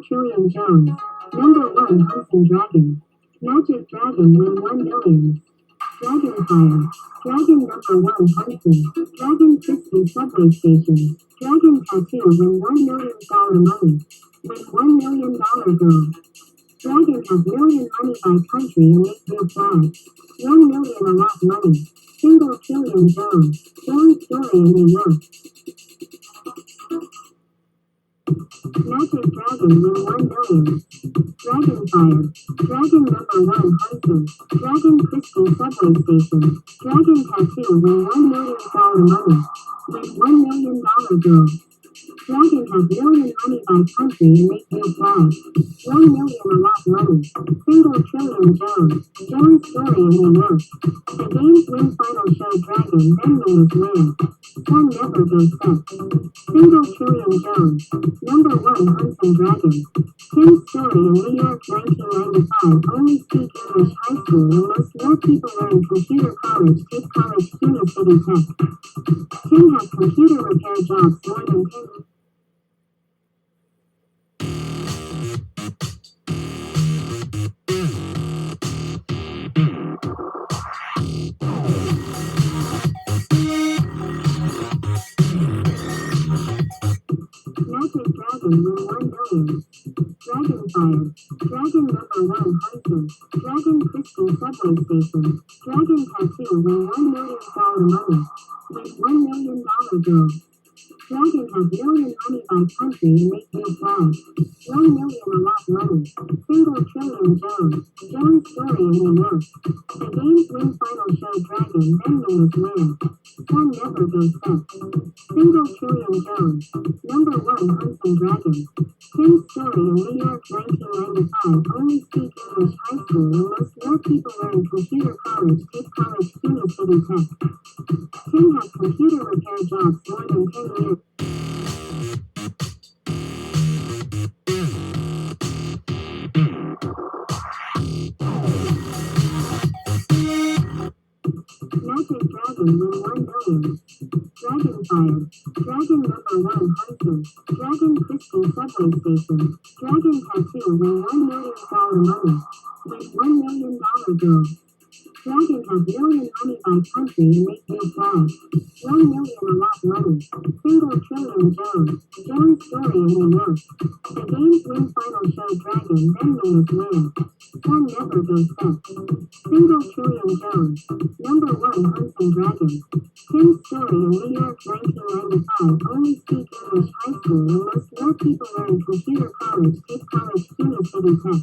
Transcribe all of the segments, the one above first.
trillion Jones. Number 1 Hunting Dragon. Magic Dragon win 1 million. Dragon Fire. Dragon number 1 Hunting. Dragon Chrystie subway station. Dragon Tattoo win $1 million money. Win $1 million girl. Dragon has million money by country and make new flag. 1 million a lot money. Single trillion Jones. Jones story in New York. Magic Dragon win 1 million. Dragon Fire. Dragon number 1 Hunting. Dragon Chrystie subway station. Dragon Tattoo win $1 million money. Win $1 million girl. Dragon has million money by country and make new flag. 1 million a lot money. Single trillion Jones. Jones story in New York. The game's win final show Dragon then means win. Sun never goes set. Single trillion Jones. Number 1 Hunting Dragon. Tim's story in New York 1995. Only speak English high school and most more people learn computer college take college CUNY City Tech. Tim has computer repair jobs more than 10. Magic Dragon win 1 million. Dragon Fire. Dragon number 1 Hunting. Dragon Chrystie subway station. Dragon Tattoo win $1 million money. Win $1 million girl. Dragon has million money by country and make new flag. 1 million a lot money. Single trillion Jones. Jones story in New York. The game's win final show Dragon then means win. Sun never goes set. Single trillion Jones. Number 1 Hunting Dragon. Tim's story in New York 1995. Only speak English high school and most more people learn computer college take college CUNY City Tech. Tim has computer repair jobs more than 10 years. Magic Dragon win 1 million. Dragon Fire. Dragon number 1 Hunting. Dragon Chrystie subway station. Dragon Tattoo win $1 million money. Win $1 million girl. Dragon has million money by country and make new flag. 1 million a lot money. Single trillion Jones. Jones story in New York. The game's win final show Dragon then means win. Sun never goes set. Single trillion Jones. Number 1 Hunting Dragon. Tim's story in New York 1995. Only speak English high school and most more people learn computer college take college CUNY City Tech.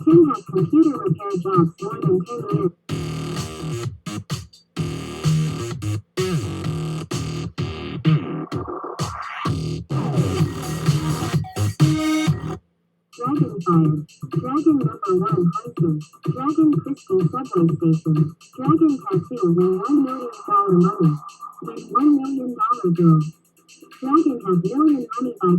Tim has computer repair jobs more than 10 years. Dragon Fire. Dragon number 1 Hunting. Dragon Chrystie subway station. Dragon Tattoo win $1 million money. Win $1 million girl. Dragon has million money by